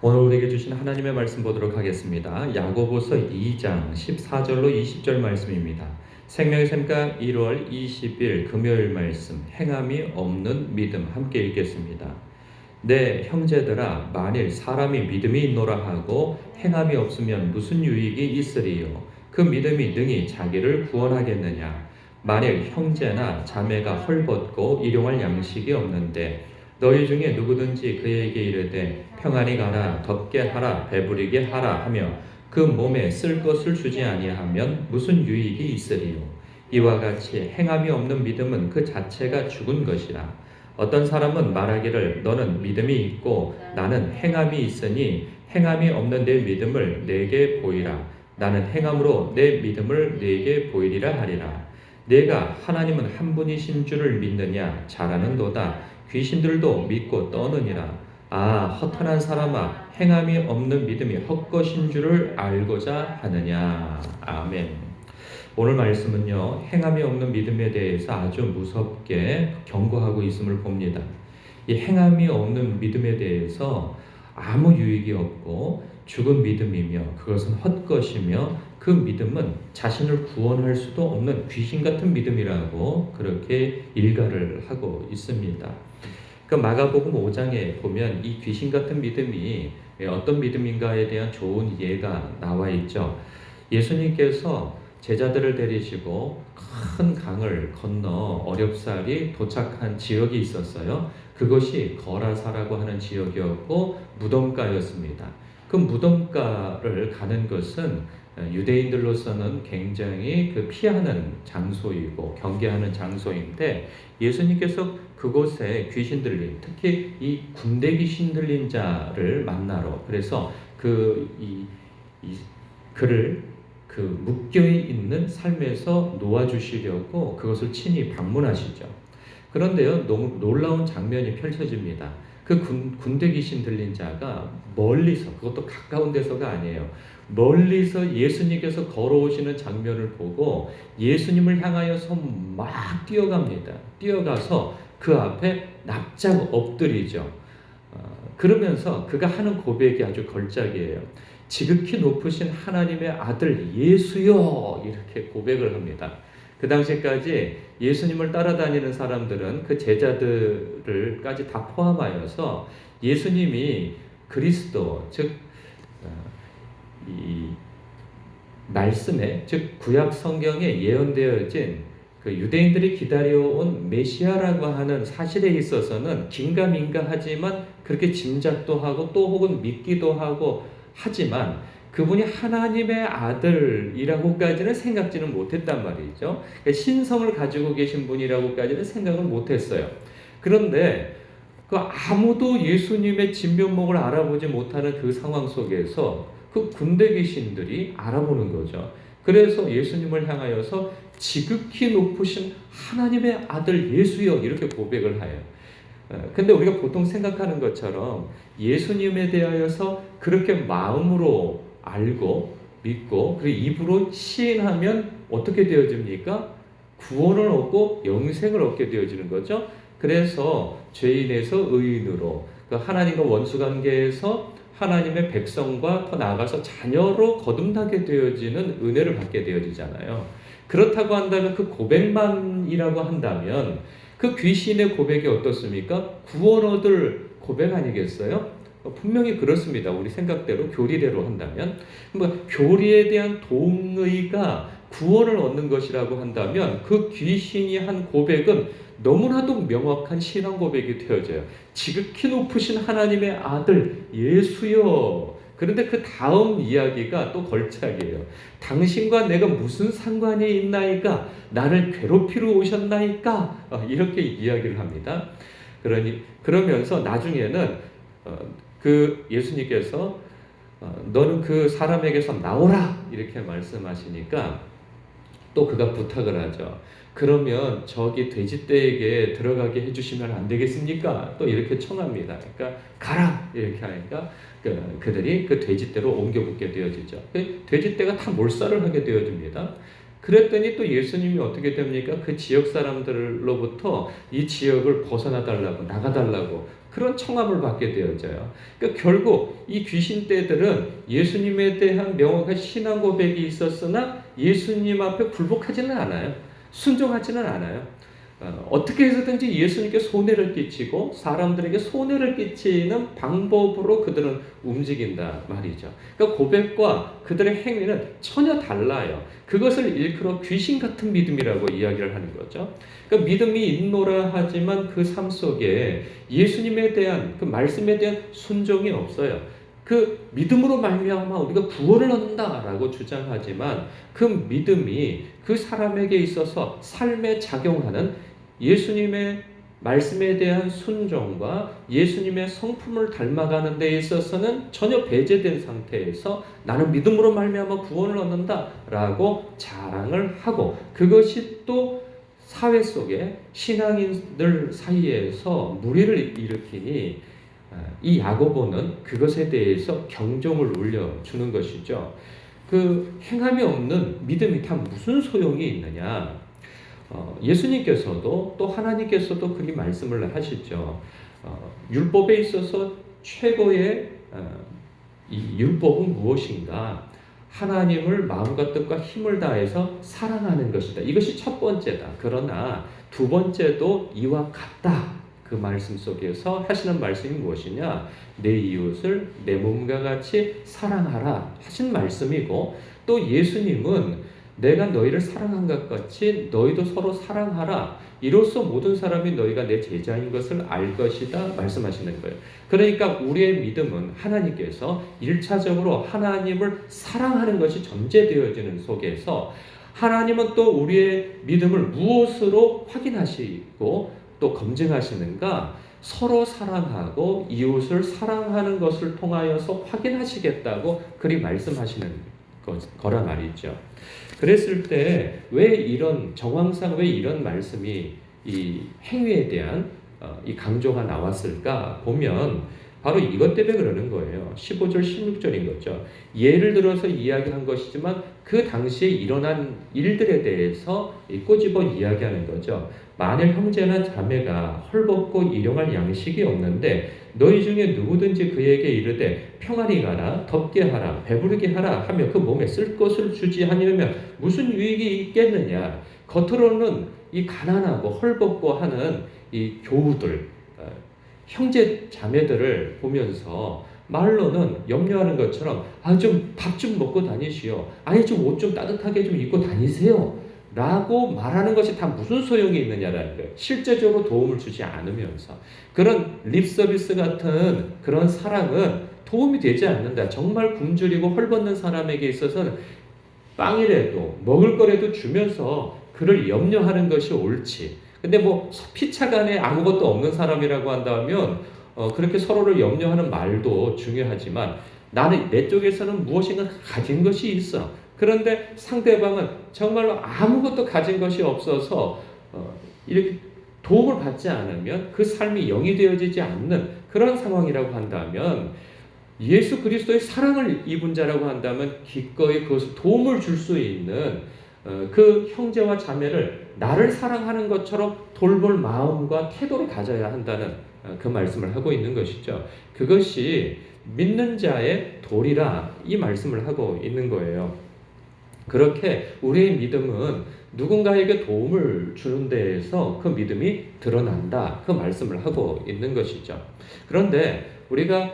오늘 우리에게 주신 하나님의 말씀 보도록 하겠습니다. 야고보서 2장 14절로 20절 말씀입니다. 생명의 샘가 1월 20일 금요일 말씀, 행함이 없는 믿음 함께 읽겠습니다. 내 형제들아, 만일 사람이 믿음이 있노라 하고 행함이 없으면 무슨 유익이 있으리요? 그 믿음이 능히 자기를 구원하겠느냐? 만일 형제나 자매가 헐벗고 일용할 양식이 없는데 너희 중에 누구든지 그에게 이르되 평안히 가라, 덥게 하라, 배부리게 하라 하며 그 몸에 쓸 것을 주지 아니하면 무슨 유익이 있으리요? 이와 같이 행함이 없는 믿음은 그 자체가 죽은 것이라. 어떤 사람은 말하기를 너는 믿음이 있고 나는 행함이 있으니 행함이 없는 내 믿음을 내게 보이라. 나는 행함으로 내 믿음을 내게 보이리라 하리라. 내가 하나님은 한 분이신 줄을 믿느냐? 잘하는도다. 귀신들도 믿고 떠느니라. 아, 허탄한 사람아, 행함이 없는 믿음이 헛것인 줄을 알고자 하느냐. 아멘. 오늘 말씀은요, 행함이 없는 믿음에 대해서 아주 무섭게 경고하고 있음을 봅니다. 이 행함이 없는 믿음에 대해서 아무 유익이 없고 죽은 믿음이며 그것은 헛것이며 그 믿음은 자신을 구원할 수도 없는 귀신 같은 믿음이라고 그렇게 일가를 하고 있습니다. 그 마가복음 5장에 보면 이 귀신 같은 믿음이 어떤 믿음인가에 대한 좋은 예가 나와 있죠. 예수님께서 제자들을 데리시고 큰 강을 건너 어렵사리 도착한 지역이 있었어요. 그것이 거라사라고 하는 지역이었고 무덤가였습니다. 그 무덤가를 가는 것은 유대인들로서는 굉장히 피하는 장소이고 경계하는 장소인데 예수님께서 그곳에 귀신 들린, 특히 이 군대 귀신 들린 자를 만나러, 그래서 그를 묶여 있는 삶에서 놓아주시려고 그것을 친히 방문하시죠. 그런데요, 너무 놀라운 장면이 펼쳐집니다. 그 군대 귀신 들린 자가 멀리서, 그것도 가까운 데서가 아니에요. 멀리서 예수님께서 걸어오시는 장면을 보고 예수님을 향하여서 막 뛰어갑니다. 뛰어가서 그 앞에 납작 엎드리죠. 그러면서 그가 하는 고백이 아주 걸작이에요. 지극히 높으신 하나님의 아들 예수여, 이렇게 고백을 합니다. 그 당시까지 예수님을 따라다니는 사람들은 그 제자들을까지 다 포함하여서 예수님이 그리스도, 즉 이 말씀에, 즉 구약 성경에 예언되어진 그 유대인들이 기다려온 메시아라고 하는 사실에 있어서는 긴가민가하지만 그렇게 짐작도 하고 또 혹은 믿기도 하고 하지만 그분이 하나님의 아들이라고까지는 생각지는 못했단 말이죠. 신성을 가지고 계신 분이라고까지는 생각을 못했어요. 그런데 그 아무도 예수님의 진면목을 알아보지 못하는 그 상황 속에서 그 군대 귀신들이 알아보는 거죠. 그래서 예수님을 향하여서 지극히 높으신 하나님의 아들 예수여, 이렇게 고백을 해요. 근데 우리가 보통 생각하는 것처럼 예수님에 대하여서 그렇게 마음으로 알고 믿고 그리고 입으로 시인하면 어떻게 되어집니까? 구원을 얻고 영생을 얻게 되어지는 거죠. 그래서 죄인에서 의인으로, 하나님과 원수관계에서 하나님의 백성과 더 나아가서 자녀로 거듭나게 되어지는 은혜를 받게 되어지잖아요. 그렇다고 한다면 그 고백만이라고 한다면 그 귀신의 고백이 어떻습니까? 구원 얻을 고백 아니겠어요? 분명히 그렇습니다. 우리 생각대로, 교리대로 한다면. 교리에 대한 동의가 구원을 얻는 것이라고 한다면 그 귀신이 한 고백은 너무나도 명확한 신앙 고백이 되어져요. 지극히 높으신 하나님의 아들 예수여. 그런데 그 다음 이야기가 또 걸작이에요. 당신과 내가 무슨 상관이 있나이까? 나를 괴롭히러 오셨나이까? 이렇게 이야기를 합니다. 그러면서 나중에는 그 예수님께서 너는 그 사람에게서 나오라, 이렇게 말씀하시니까 또 그가 부탁을 하죠. 그러면 저기 돼지떼에게 들어가게 해주시면 안 되겠습니까? 또 이렇게 청합니다. 그러니까 가라, 이렇게 하니까 그들이 그 돼지떼로 옮겨 붙게 되어지죠. 돼지떼가 다 몰살을 하게 되어집니다. 그랬더니 또 예수님이 어떻게 됩니까? 그 지역 사람들로부터 이 지역을 벗어나 달라고, 나가 달라고 그런 청함을 받게 되어져요. 그러니까 결국 이 귀신떼들은 예수님에 대한 명확한 신앙 고백이 있었으나 예수님 앞에 굴복하지는 않아요. 순종하지는 않아요. 어떻게 해서든지 예수님께 손해를 끼치고 사람들에게 손해를 끼치는 방법으로 그들은 움직인다 말이죠. 그러니까 고백과 그들의 행위는 전혀 달라요. 그것을 일컬어 귀신 같은 믿음이라고 이야기를 하는 거죠. 그러니까 믿음이 있노라 하지만 그 삶 속에 예수님에 대한 그 말씀에 대한 순종이 없어요. 그 믿음으로 말미암아 우리가 구원을 얻는다라고 주장하지만 그 믿음이 그 사람에게 있어서 삶에 작용하는 예수님의 말씀에 대한 순종과 예수님의 성품을 닮아가는 데 있어서는 전혀 배제된 상태에서 나는 믿음으로 말미암아 구원을 얻는다라고 자랑을 하고 그것이 또 사회 속에 신앙인들 사이에서 무리를 일으키니 이 야고보는 그것에 대해서 경종을 울려주는 것이죠. 그 행함이 없는 믿음이 다 무슨 소용이 있느냐? 예수님께서도 또 하나님께서도 그렇게 말씀을 하시죠. 율법에 있어서 최고의 이 율법은 무엇인가? 하나님을 마음과 뜻과 힘을 다해서 사랑하는 것이다. 이것이 첫 번째다. 그러나 두 번째도 이와 같다. 그 말씀 속에서 하시는 말씀이 무엇이냐? 내 이웃을 내 몸과 같이 사랑하라 하신 말씀이고 또 예수님은 내가 너희를 사랑한 것 같이 너희도 서로 사랑하라. 이로써 모든 사람이 너희가 내 제자인 것을 알 것이다 말씀하시는 거예요. 그러니까 우리의 믿음은 하나님께서 1차적으로 하나님을 사랑하는 것이 전제되어지는 속에서 하나님은 또 우리의 믿음을 무엇으로 확인하시고 또 검증하시는가? 서로 사랑하고 이웃을 사랑하는 것을 통하여서 확인하시겠다고 그리 말씀하시는 거란 말이죠. 그랬을 때 왜 이런 정황상 왜 이런 말씀이 이 행위에 대한 이 강조가 나왔을까 보면 바로 이것 때문에 그러는 거예요. 15절 16절인 거죠. 예를 들어서 이야기한 것이지만 그 당시에 일어난 일들에 대해서 꼬집어 이야기하는 거죠. 만일 형제나 자매가 헐벗고 일용할 양식이 없는데 너희 중에 누구든지 그에게 이르되 평안히 가라 덥게 하라 배부르게 하라 하며 그 몸에 쓸 것을 주지 아니하면 무슨 유익이 있겠느냐. 겉으로는 이 가난하고 헐벗고 하는 이 교우들 형제 자매들을 보면서 말로는 염려하는 것처럼 좀 밥 좀 먹고 다니시오. 좀 옷 좀 따뜻하게 좀 입고 다니세요. 라고 말하는 것이 다 무슨 소용이 있느냐라는 거예요. 실제적으로 도움을 주지 않으면서. 그런 립서비스 같은 그런 사랑은 도움이 되지 않는다. 정말 굶주리고 헐벗는 사람에게 있어서는 빵이라도 먹을 거라도 주면서 그를 염려하는 것이 옳지. 근데 뭐 피차간에 아무것도 없는 사람이라고 한다면 그렇게 서로를 염려하는 말도 중요하지만 나는 내 쪽에서는 무엇인가 가진 것이 있어. 그런데 상대방은 정말로 아무것도 가진 것이 없어서 이렇게 도움을 받지 않으면 그 삶이 영이 되어지지 않는 그런 상황이라고 한다면 예수 그리스도의 사랑을 입은 자라고 한다면 기꺼이 그것을 도움을 줄 수 있는 그 형제와 자매를 나를 사랑하는 것처럼 돌볼 마음과 태도를 가져야 한다는 그 말씀을 하고 있는 것이죠. 그것이 믿는 자의 도리라 이 말씀을 하고 있는 거예요. 그렇게 우리의 믿음은 누군가에게 도움을 주는 데에서 그 믿음이 드러난다. 그 말씀을 하고 있는 것이죠. 그런데 우리가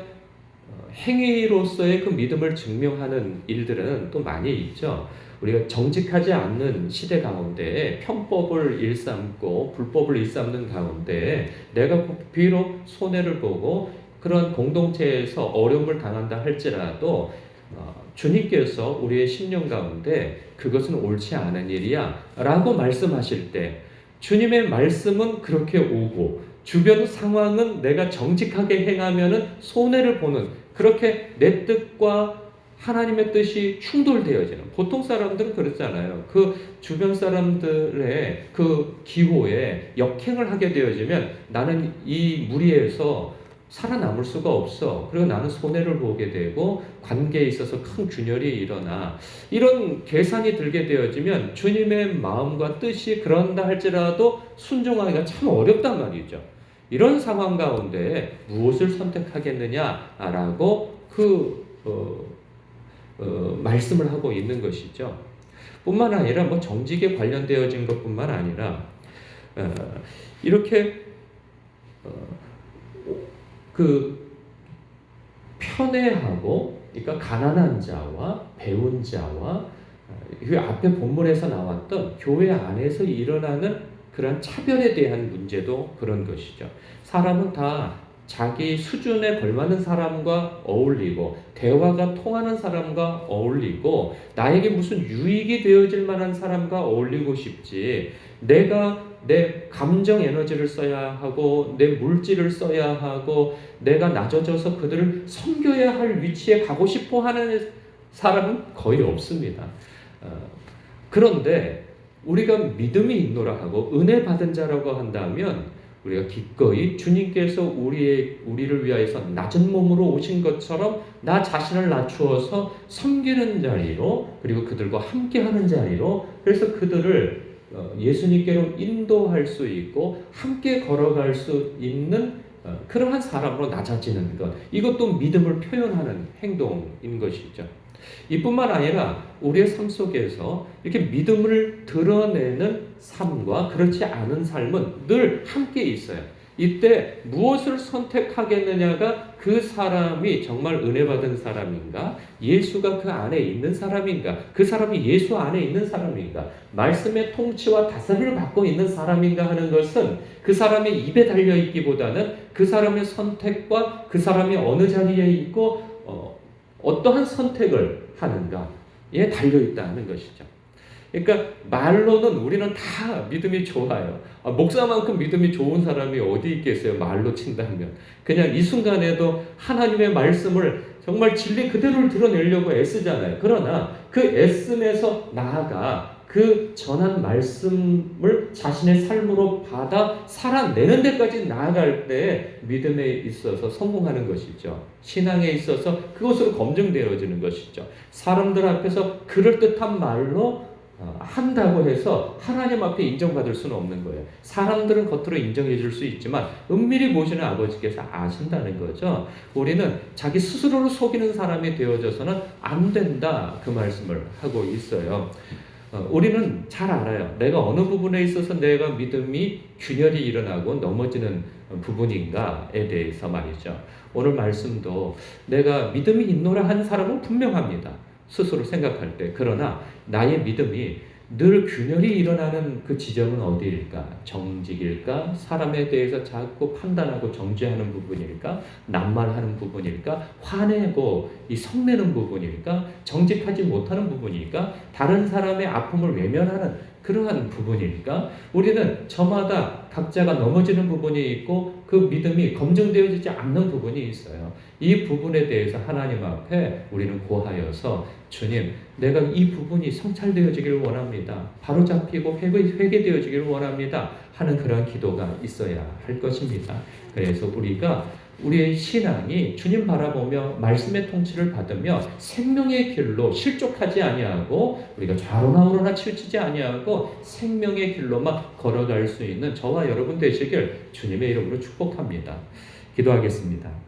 행위로서의 그 믿음을 증명하는 일들은 또 많이 있죠. 우리가 정직하지 않는 시대 가운데 편법을 일삼고 불법을 일삼는 가운데 내가 비록 손해를 보고 그런 공동체에서 어려움을 당한다 할지라도 주님께서 우리의 심령 가운데 그것은 옳지 않은 일이야 라고 말씀하실 때 주님의 말씀은 그렇게 오고 주변 상황은 내가 정직하게 행하면 손해를 보는 그렇게 내 뜻과 하나님의 뜻이 충돌되어지는 보통 사람들은 그렇잖아요. 그 주변 사람들의 그 기호에 역행을 하게 되어지면 나는 이 무리에서 살아남을 수가 없어. 그리고 나는 손해를 보게 되고 관계에 있어서 큰 균열이 일어나. 이런 계산이 들게 되어지면 주님의 마음과 뜻이 그런다 할지라도 순종하기가 참 어렵단 말이죠. 이런 상황 가운데 무엇을 선택하겠느냐라고 말씀을 하고 있는 것이죠. 뿐만 아니라 뭐 정직에 관련되어진 것뿐만 아니라 이렇게 편애하고, 그러니까 가난한 자와 배운 자와 그 앞에 본문에서 나왔던 교회 안에서 일어나는 그런 차별에 대한 문제도 그런 것이죠. 사람은 다 자기 수준에 걸맞는 사람과 어울리고 대화가 통하는 사람과 어울리고 나에게 무슨 유익이 되어질 만한 사람과 어울리고 싶지, 내가 내 감정 에너지를 써야 하고 내 물질을 써야 하고 내가 낮아져서 그들을 섬겨야 할 위치에 가고 싶어 하는 사람은 거의 없습니다. 그런데 우리가 믿음이 있노라 하고 은혜 받은 자라고 한다면 우리가 기꺼이 주님께서 우리를 위하여서 낮은 몸으로 오신 것처럼 나 자신을 낮추어서 섬기는 자리로, 그리고 그들과 함께하는 자리로, 그래서 그들을 예수님께로 인도할 수 있고 함께 걸어갈 수 있는 그러한 사람으로 낮아지는 것, 이것도 믿음을 표현하는 행동인 것이죠. 이뿐만 아니라 우리의 삶 속에서 이렇게 믿음을 드러내는 삶과 그렇지 않은 삶은 늘 함께 있어요. 이때 무엇을 선택하겠느냐가 그 사람이 정말 은혜 받은 사람인가, 예수가 그 안에 있는 사람인가, 그 사람이 예수 안에 있는 사람인가, 말씀의 통치와 다스림을 받고 있는 사람인가 하는 것은 그 사람의 입에 달려있기보다는 그 사람의 선택과 그 사람이 어느 자리에 있고 어떠한 선택을 하는가에 달려있다는 것이죠. 그러니까 말로는 우리는 다 믿음이 좋아요. 목사만큼 믿음이 좋은 사람이 어디 있겠어요? 말로 친다면. 그냥 이 순간에도 하나님의 말씀을 정말 진리 그대로를 드러내려고 애쓰잖아요. 그러나 그 애씀에서 나아가 그 전한 말씀을 자신의 삶으로 받아 살아내는 데까지 나아갈 때 믿음에 있어서 성공하는 것이죠. 신앙에 있어서 그것으로 검증되어지는 것이죠. 사람들 앞에서 그럴듯한 말로 한다고 해서 하나님 앞에 인정받을 수는 없는 거예요. 사람들은 겉으로 인정해 줄 수 있지만 은밀히 보시는 아버지께서 아신다는 거죠. 우리는 자기 스스로를 속이는 사람이 되어져서는 안 된다, 그 말씀을 하고 있어요. 우리는 잘 알아요. 내가 어느 부분에 있어서 내가 믿음이 균열이 일어나고 넘어지는 부분인가에 대해서 말이죠. 오늘 말씀도 내가 믿음이 있노라 한 사람은 분명합니다. 스스로 생각할 때. 그러나 나의 믿음이 늘 균열이 일어나는 그 지점은 어디일까? 정직일까? 사람에 대해서 자꾸 판단하고 정죄하는 부분일까? 낱말하는 부분일까? 화내고 성내는 부분일까? 정직하지 못하는 부분일까? 다른 사람의 아픔을 외면하는 그러한 부분일까? 우리는 저마다 각자가 넘어지는 부분이 있고 그 믿음이 검증되어지지 않는 부분이 있어요. 이 부분에 대해서 하나님 앞에 우리는 고하여서 주님, 내가 이 부분이 성찰되어지기를 원합니다. 바로잡히고 회개되어지기를 원합니다. 하는 그런 기도가 있어야 할 것입니다. 그래서 우리가 우리의 신앙이 주님 바라보며 말씀의 통치를 받으며 생명의 길로 실족하지 아니하고 우리가 좌로나 우로나 치우치지 아니하고 생명의 길로만 걸어갈 수 있는 저와 여러분 되시길 주님의 이름으로 축복합니다. 기도하겠습니다.